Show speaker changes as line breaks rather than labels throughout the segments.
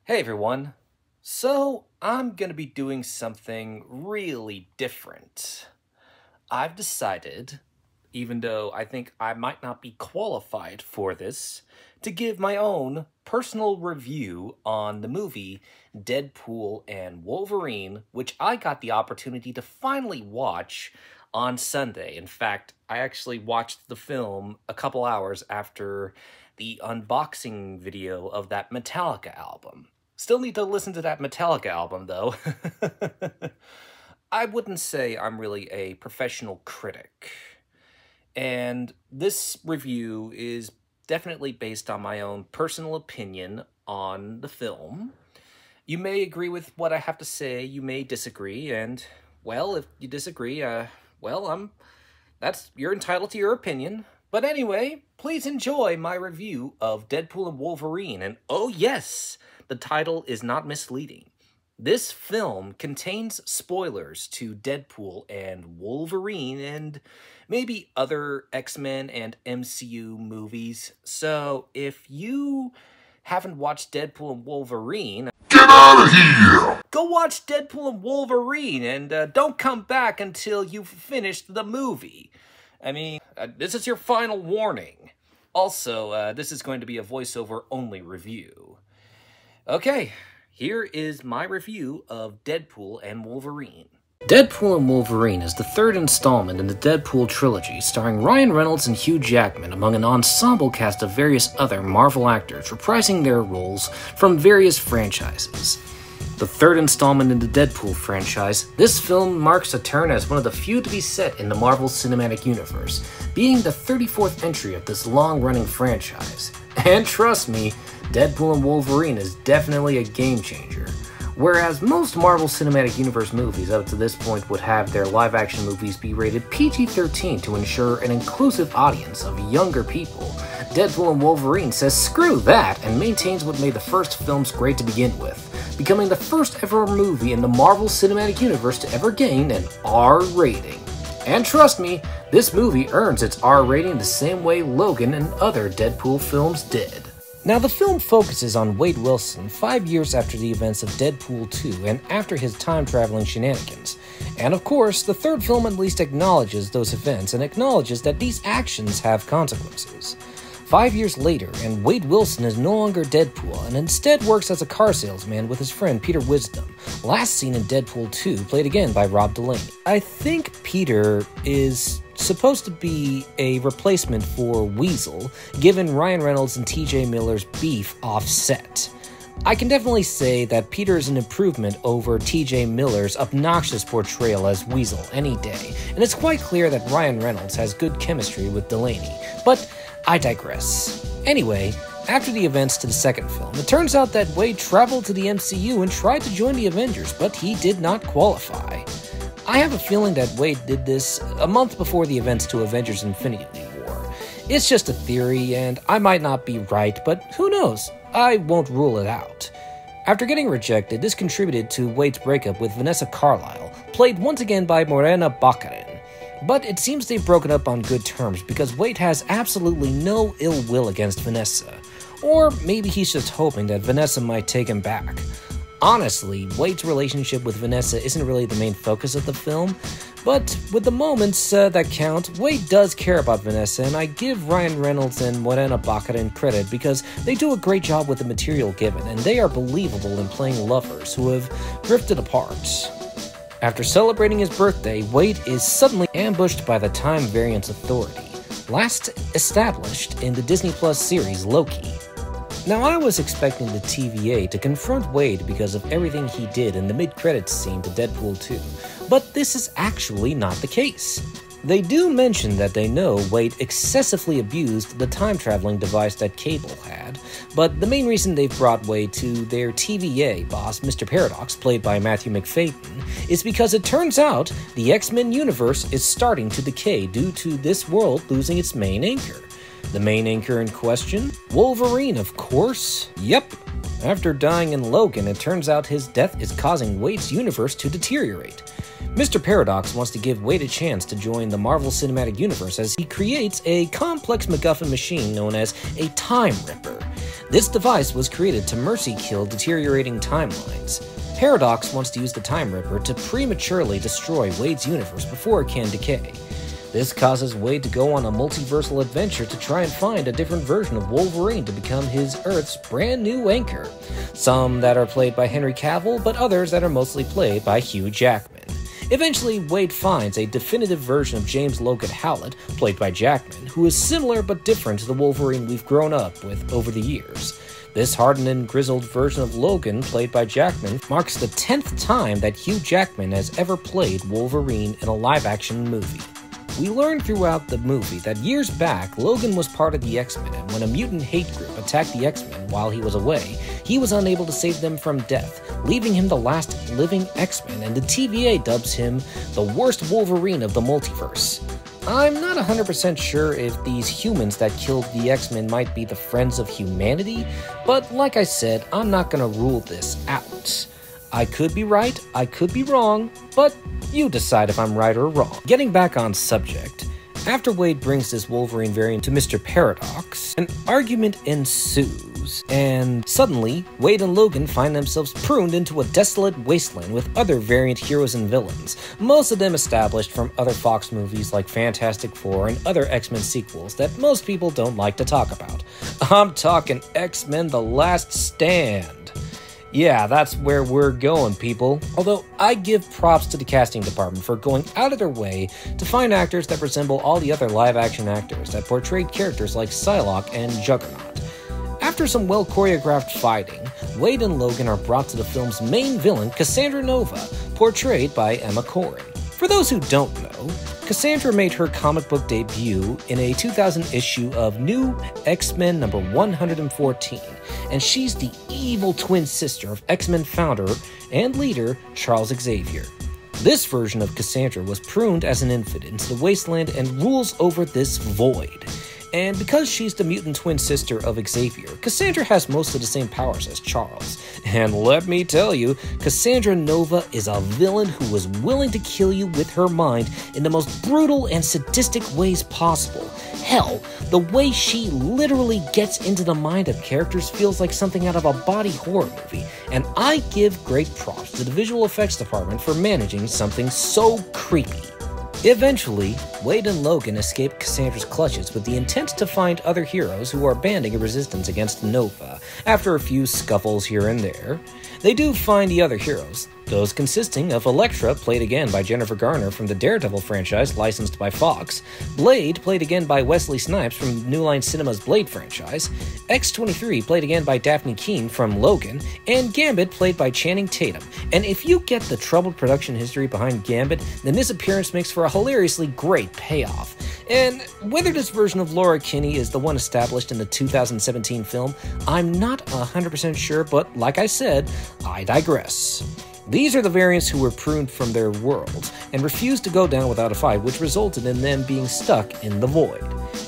Hey everyone. So, I'm gonna be doing something really different. I've decided, even though I think I might not be qualified for this, to give my own personal review on the movie Deadpool and Wolverine, which I got the opportunity to finally watch on Sunday. In fact, I actually watched the film a couple hours after the unboxing video of that Metallica album. Still need to listen to that Metallica album, though. I wouldn't say I'm really a professional critic. And this review is definitely based on my own personal opinion on the film. You may agree with what I have to say, you may disagree, and, well, if you disagree, you're entitled to your opinion. But anyway, please enjoy my review of Deadpool and Wolverine, and oh yes! The title is not misleading. This film contains spoilers to Deadpool and Wolverine and maybe other X-Men and MCU movies. So if you haven't watched Deadpool and Wolverine,
get out of here!
Go watch Deadpool and Wolverine and don't come back until you've finished the movie. I mean, this is your final warning. Also, this is going to be a voiceover-only review. Okay, here is my review of Deadpool and Wolverine. Deadpool and Wolverine is the third installment in the Deadpool trilogy, starring Ryan Reynolds and Hugh Jackman among an ensemble cast of various other Marvel actors reprising their roles from various franchises. The third installment in the Deadpool franchise, this film marks a turn as one of the few to be set in the Marvel Cinematic Universe, being the 34th entry of this long-running franchise. And trust me, Deadpool and Wolverine is definitely a game changer. Whereas most Marvel Cinematic Universe movies up to this point would have their live-action movies be rated PG-13 to ensure an inclusive audience of younger people, Deadpool and Wolverine says screw that and maintains what made the first films great to begin with, becoming the first ever movie in the Marvel Cinematic Universe to ever gain an R rating. And trust me, this movie earns its R rating the same way Logan and other Deadpool films did. Now, the film focuses on Wade Wilson 5 years after the events of Deadpool 2 and after his time-traveling shenanigans. And of course, the third film at least acknowledges those events and acknowledges that these actions have consequences. 5 years later, and Wade Wilson is no longer Deadpool and instead works as a car salesman with his friend Peter Wisdom, last seen in Deadpool 2, played again by Rob Delaney. I think Peter is supposed to be a replacement for Weasel, given Ryan Reynolds and TJ Miller's beef off-set. I can definitely say that Peter is an improvement over TJ Miller's obnoxious portrayal as Weasel any day, and it's quite clear that Ryan Reynolds has good chemistry with Delaney, but I digress. Anyway, after the events to the second film, it turns out that Wade traveled to the MCU and tried to join the Avengers, but he did not qualify. I have a feeling that Wade did this a month before the events to Avengers Infinity War. It's just a theory, and I might not be right, but who knows? I won't rule it out. After getting rejected, this contributed to Wade's breakup with Vanessa Carlyle, played once again by Morena Baccarin. But it seems they've broken up on good terms because Wade has absolutely no ill will against Vanessa. Or maybe he's just hoping that Vanessa might take him back. Honestly, Wade's relationship with Vanessa isn't really the main focus of the film, but with the moments that count, Wade does care about Vanessa, and I give Ryan Reynolds and Morena Baccarin credit because they do a great job with the material given, and they are believable in playing lovers who have drifted apart. After celebrating his birthday, Wade is suddenly ambushed by the Time Variance Authority, last established in the Disney Plus series Loki. Now, I was expecting the TVA to confront Wade because of everything he did in the mid-credits scene to Deadpool 2, but this is actually not the case. They do mention that they know Wade excessively abused the time-traveling device that Cable had, but the main reason they've brought Wade to their TVA boss, Mr. Paradox, played by Matthew Macfadyen, is because it turns out the X-Men universe is starting to decay due to this world losing its main anchor. The main anchor in question? Wolverine, of course. Yep. After dying in Logan, it turns out his death is causing Wade's universe to deteriorate.
Mr. Paradox wants to give Wade a chance to join the Marvel Cinematic Universe as he creates a complex MacGuffin machine known as a Time Ripper. This device was created to mercy kill deteriorating timelines. Paradox wants to use the Time Ripper to prematurely destroy Wade's universe before it can decay. This causes Wade to go on a multiversal adventure to try and find a different version of Wolverine to become his Earth's brand new anchor. Some that are played by Henry Cavill, but others that are mostly played by Hugh Jackman. Eventually, Wade finds a definitive version of James Logan Howlett, played by Jackman, who is similar but different to the Wolverine we've grown up with over the years. This hardened and grizzled version of Logan, played by Jackman, marks the 10th time that Hugh Jackman has ever played Wolverine in a live-action movie. We learn throughout the movie that years back, Logan was part of the X-Men, and when a mutant hate group attacked the X-Men while he was away, he was unable to save them from death, leaving him the last living X-Men, and the TVA dubs him the worst Wolverine of the multiverse. I'm not 100% sure if these humans that killed the X-Men might be the friends of humanity, but like I said, I'm not gonna rule this out. I could be right, I could be wrong, but you decide if I'm right or wrong. Getting back on subject, after Wade brings this Wolverine variant to Mr. Paradox, an argument ensues, and suddenly, Wade and Logan find themselves pruned into a desolate wasteland with other variant heroes and villains, most of them established from other Fox movies like Fantastic Four and other X-Men sequels that most people don't like to talk about. I'm talking X-Men The Last Stand. Yeah, that's where we're going, people. Although, I give props to the casting department for going out of their way to find actors that resemble all the other live-action actors that portrayed characters like Psylocke and Juggernaut. After some well-choreographed fighting, Wade and Logan are brought to the film's main villain, Cassandra Nova, portrayed by Emma Corrin. For those who don't know, Cassandra made her comic book debut in a 2000 issue of New X-Men number 114, and she's the evil twin sister of X-Men founder and leader Charles Xavier. This version of Cassandra was pruned as an infant into the wasteland and rules over this void. And because she's the mutant twin sister of Xavier, Cassandra has most of the same powers as Charles. And let me tell you, Cassandra Nova is a villain who is willing to kill you with her mind in the most brutal and sadistic ways possible. Hell, the way she literally gets into the mind of characters feels like something out of a body horror movie, and I give great props to the visual effects department for managing something so creepy. Eventually, Wade and Logan escape Cassandra's clutches with the intent to find other heroes who are banding a resistance against Nova. After a few scuffles here and there, they do find the other heroes, those consisting of Elektra, played again by Jennifer Garner from the Daredevil franchise licensed by Fox, Blade, played again by Wesley Snipes from New Line Cinema's Blade franchise, X-23, played again by Daphne Keane from Logan, and Gambit, played by Channing Tatum. And if you get the troubled production history behind Gambit, then this appearance makes for a hilariously great payoff. And whether this version of Laura Kinney is the one established in the 2017 film, I'm not 100% sure, but like I said, I digress. These are the variants who were pruned from their worlds and refused to go down without a fight, which resulted in them being stuck in the void.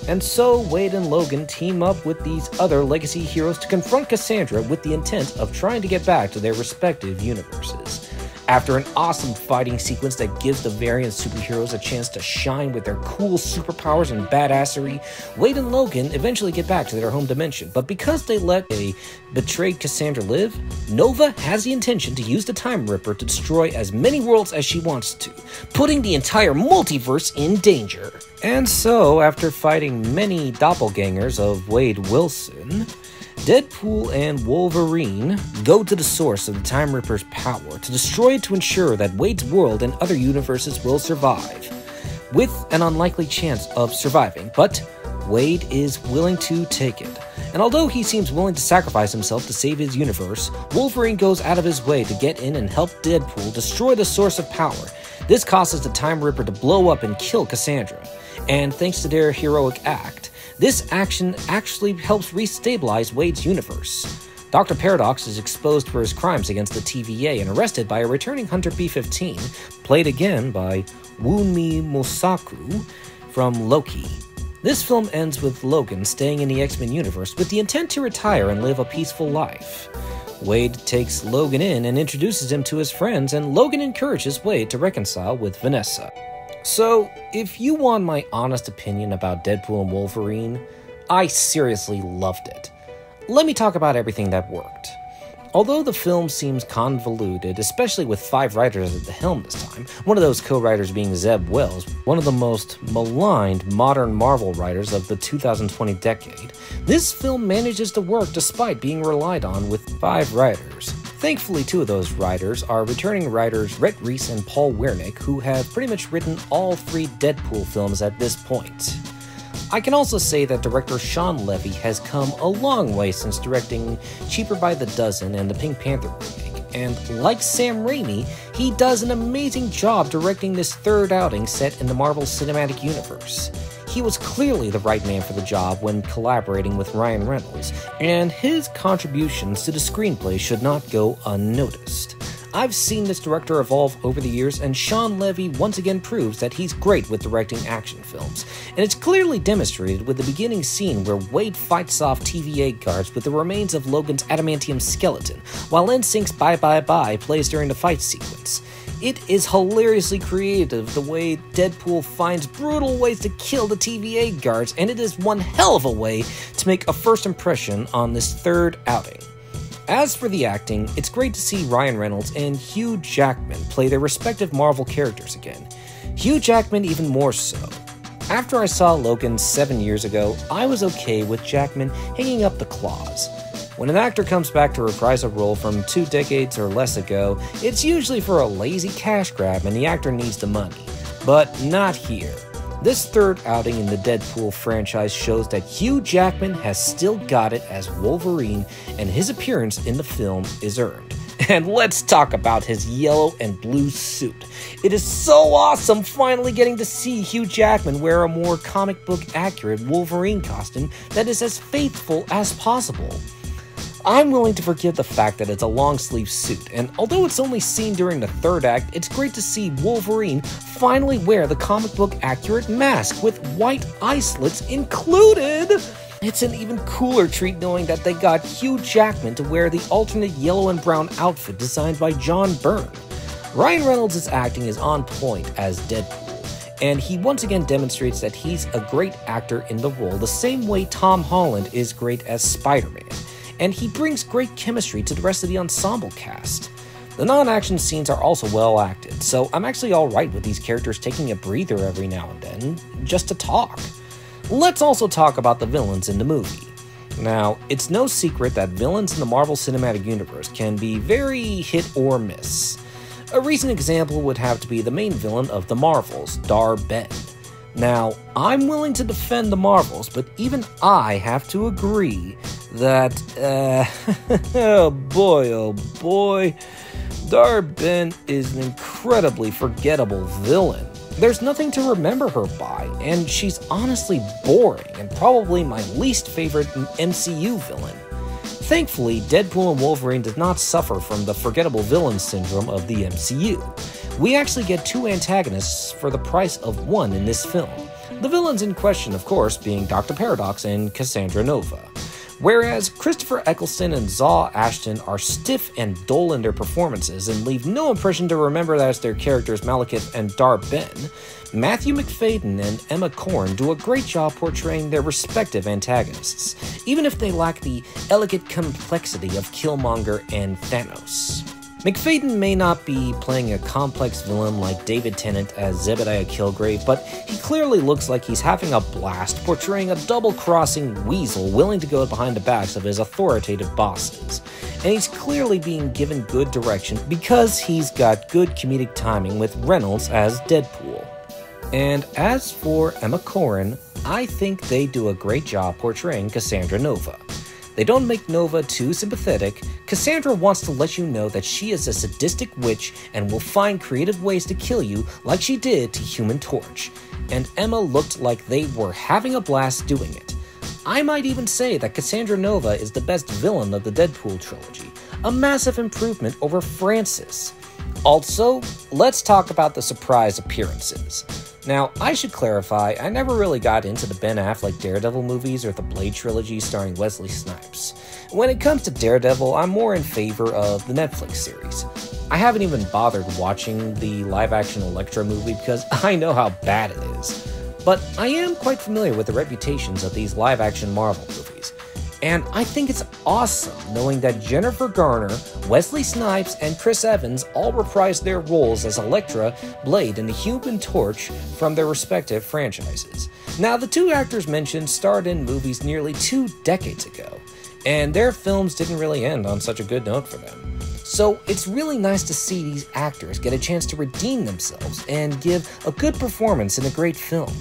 And so Wade and Logan team up with these other legacy heroes to confront Cassandra with the intent of trying to get back to their respective universes. After an awesome fighting sequence that gives the variant superheroes a chance to shine with their cool superpowers and badassery, Wade and Logan eventually get back to their home dimension, but because they let a betrayed Cassandra live, Nova has the intention to use the Time Ripper to destroy as many worlds as she wants to, putting the entire multiverse in danger. And so, after fighting many doppelgangers of Wade Wilson, Deadpool and Wolverine go to the source of the Time Ripper's power to destroy it to ensure that Wade's world and other universes will survive, with an unlikely chance of surviving, but Wade is willing to take it. And although he seems willing to sacrifice himself to save his universe, Wolverine goes out of his way to get in and help Deadpool destroy the source of power. This causes the Time Ripper to blow up and kill Cassandra, and thanks to their heroic act, this action actually helps restabilize Wade's universe. Dr. Paradox is exposed for his crimes against the TVA and arrested by a returning Hunter B-15, played again by Wunmi Mosaku from Loki. This film ends with Logan staying in the X-Men universe with the intent to retire and live a peaceful life. Wade takes Logan in and introduces him to his friends, and Logan encourages Wade to reconcile with Vanessa. So, if you want my honest opinion about Deadpool and Wolverine, I seriously loved it. Let me talk about everything that worked. Although the film seems convoluted, especially with 5 writers at the helm this time, one of those co-writers being Zeb Wells, one of the most maligned modern Marvel writers of the 2020 decade, this film manages to work despite being relied on with 5 writers. Thankfully, 2 of those writers are returning writers Rhett Reese and Paul Wernick, who have pretty much written all 3 Deadpool films at this point. I can also say that director Shawn Levy has come a long way since directing Cheaper by the Dozen and the Pink Panther remake, and like Sam Raimi, he does an amazing job directing this 3rd outing set in the Marvel Cinematic Universe. He was clearly the right man for the job when collaborating with Ryan Reynolds, and his contributions to the screenplay should not go unnoticed. I've seen this director evolve over the years, and Shawn Levy once again proves that he's great with directing action films, and it's clearly demonstrated with the beginning scene where Wade fights off TVA guards with the remains of Logan's adamantium skeleton, while NSYNC's Bye Bye Bye plays during the fight sequence. It is hilariously creative the way Deadpool finds brutal ways to kill the TVA guards, and it is one hell of a way to make a first impression on this 3rd outing. As for the acting, it's great to see Ryan Reynolds and Hugh Jackman play their respective Marvel characters again. Hugh Jackman even more so. After I saw Logan 7 years ago, I was okay with Jackman hanging up the claws. When an actor comes back to reprise a role from 2 decades or less ago, it's usually for a lazy cash grab and the actor needs the money. But not here. This 3rd outing in the Deadpool franchise shows that Hugh Jackman has still got it as Wolverine, and his appearance in the film is earned. And let's talk about his yellow and blue suit. It is so awesome finally getting to see Hugh Jackman wear a more comic book accurate Wolverine costume that is as faithful as possible. I'm willing to forgive the fact that it's a long-sleeve suit, and although it's only seen during the 3rd act, it's great to see Wolverine finally wear the comic book accurate mask with white eye slits included! It's an even cooler treat knowing that they got Hugh Jackman to wear the alternate yellow and brown outfit designed by John Byrne. Ryan Reynolds' acting is on point as Deadpool, and he once again demonstrates that he's a great actor in the role the same way Tom Holland is great as Spider-Man. And he brings great chemistry to the rest of the ensemble cast. The non-action scenes are also well acted, so I'm actually alright with these characters taking a breather every now and then, just to talk. Let's also talk about the villains in the movie. Now, it's no secret that villains in the Marvel Cinematic Universe can be very hit or miss. A recent example would have to be the main villain of the Marvels, Dar-Ben. Now, I'm willing to defend the Marvels, but even I have to agree that, oh boy, Dar-Ben is an incredibly forgettable villain. There's nothing to remember her by, and she's honestly boring and probably my least favorite MCU villain. Thankfully, Deadpool and Wolverine did not suffer from the forgettable villain syndrome of the MCU. We actually get 2 antagonists for the price of 1 in this film. The villains in question, of course, being Dr. Paradox and Cassandra Nova. Whereas Christopher Eccleston and Zaw Ashton are stiff and dull in their performances and leave no impression to remember as their characters Malekith and Dar-Ben, Matthew Macfadyen and Emma Corrin do a great job portraying their respective antagonists, even if they lack the elegant complexity of Killmonger and Thanos. Macfadyen may not be playing a complex villain like David Tennant as Zebediah Killgrave, but he clearly looks like he's having a blast portraying a double-crossing weasel willing to go behind the backs of his authoritative bosses. And he's clearly being given good direction because he's got good comedic timing with Reynolds as Deadpool. And as for Emma Corrin, I think they do a great job portraying Cassandra Nova. They don't make Nova too sympathetic. Cassandra wants to let you know that she is a sadistic witch and will find creative ways to kill you like she did to Human Torch. And Emma looked like they were having a blast doing it. I might even say that Cassandra Nova is the best villain of the Deadpool trilogy, a massive improvement over Francis. Also, let's talk about the surprise appearances. Now, I should clarify, I never really got into the Ben Affleck Daredevil movies or the Blade trilogy starring Wesley Snipes. When it comes to Daredevil, I'm more in favor of the Netflix series. I haven't even bothered watching the live-action Elektra movie because I know how bad it is. But I am quite familiar with the reputations of these live-action Marvel movies. And I think it's awesome knowing that Jennifer Garner, Wesley Snipes, and Chris Evans all reprised their roles as Elektra, Blade, and the Human Torch from their respective franchises. Now, the two actors mentioned starred in movies nearly 2 decades ago, and their films didn't really end on such a good note for them. So it's really nice to see these actors get a chance to redeem themselves and give a good performance in a great film.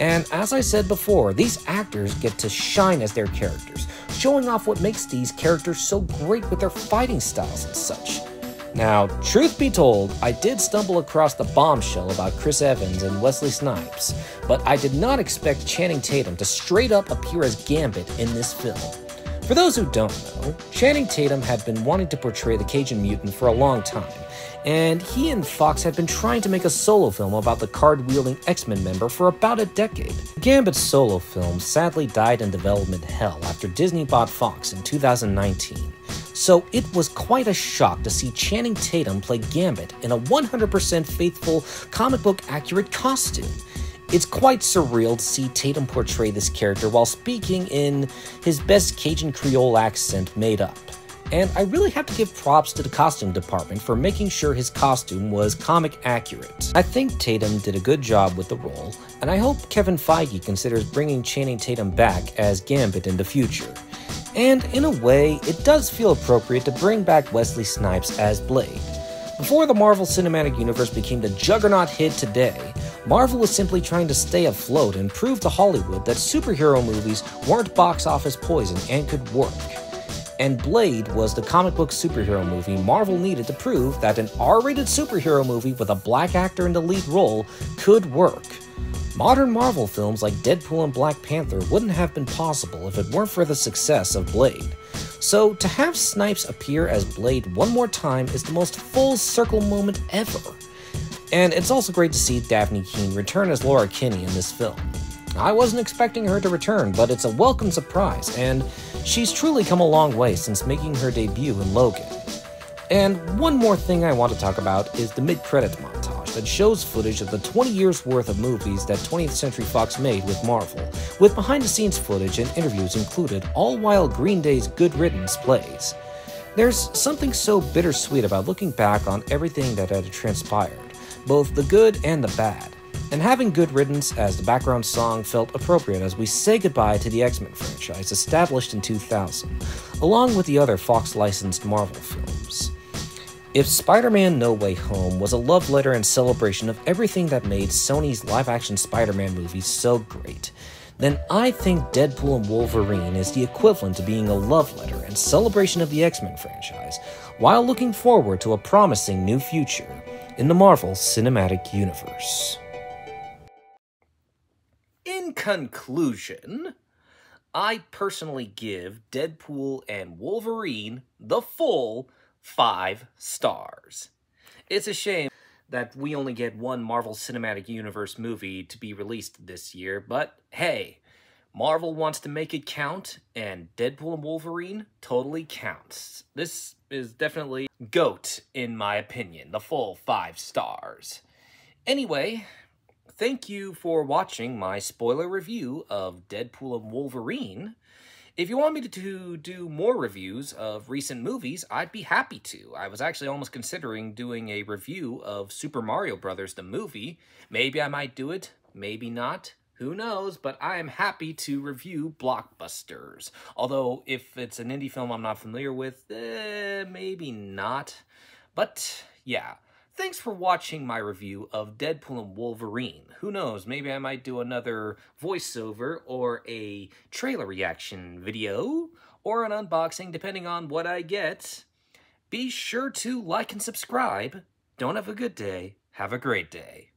And as I said before, these actors get to shine as their characters, showing off what makes these characters so great with their fighting styles and such. Now, truth be told, I did stumble across the bombshell about Chris Evans and Wesley Snipes, but I did not expect Channing Tatum to straight up appear as Gambit in this film. For those who don't know, Channing Tatum had been wanting to portray the Cajun mutant for a long time, and he and Fox had been trying to make a solo film about the card-wielding X-Men member for about a decade. Gambit's solo film sadly died in development hell after Disney bought Fox in 2019. So it was quite a shock to see Channing Tatum play Gambit in a 100% faithful, comic book accurate costume. It's quite surreal to see Tatum portray this character while speaking in his best Cajun Creole accent made up. And I really have to give props to the costume department for making sure his costume was comic accurate. I think Tatum did a good job with the role, and I hope Kevin Feige considers bringing Channing Tatum back as Gambit in the future. And in a way, it does feel appropriate to bring back Wesley Snipes as Blade. Before the Marvel Cinematic Universe became the juggernaut hit today, Marvel was simply trying to stay afloat and prove to Hollywood that superhero movies weren't box office poison and could work. And Blade was the comic book superhero movie Marvel needed to prove that an R-rated superhero movie with a black actor in the lead role could work. Modern Marvel films like Deadpool and Black Panther wouldn't have been possible if it weren't for the success of Blade. So to have Snipes appear as Blade one more time is the most full circle moment ever. And it's also great to see Daphne Keane return as Laura Kinney in this film. I wasn't expecting her to return, but it's a welcome surprise, and she's truly come a long way since making her debut in Logan. And one more thing I want to talk about is the mid-credits montage that shows footage of the 20 years worth of movies that 20th Century Fox made with Marvel, with behind-the-scenes footage and interviews included, all while Green Day's Good Riddance plays. There's something so bittersweet about looking back on everything that had transpired, both the good and the bad. And having Good Riddance as the background song felt appropriate as we say goodbye to the X-Men franchise established in 2000, along with the other Fox-licensed Marvel films. If Spider-Man No Way Home was a love letter and celebration of everything that made Sony's live-action Spider-Man movies so great, then I think Deadpool and Wolverine is the equivalent to being a love letter and celebration of the X-Men franchise, while looking forward to a promising new future in the Marvel Cinematic Universe.
In conclusion, I personally give Deadpool and Wolverine the full 5 stars. It's a shame that we only get one Marvel Cinematic Universe movie to be released this year, but hey, Marvel wants to make it count, and Deadpool and Wolverine totally counts. This is definitely GOAT, in my opinion, the full 5 stars. Anyway, thank you for watching my spoiler review of Deadpool and Wolverine. If you want me to do more reviews of recent movies, I'd be happy to. I was actually almost considering doing a review of Super Mario Bros. The movie. Maybe I might do it, maybe not. Who knows, but I am happy to review blockbusters. Although, if it's an indie film I'm not familiar with, maybe not. But, yeah. Thanks for watching my review of Deadpool and Wolverine. Who knows, maybe I might do another voiceover or a trailer reaction video or an unboxing depending on what I get. Be sure to like and subscribe. Don't have a good day. Have a great day.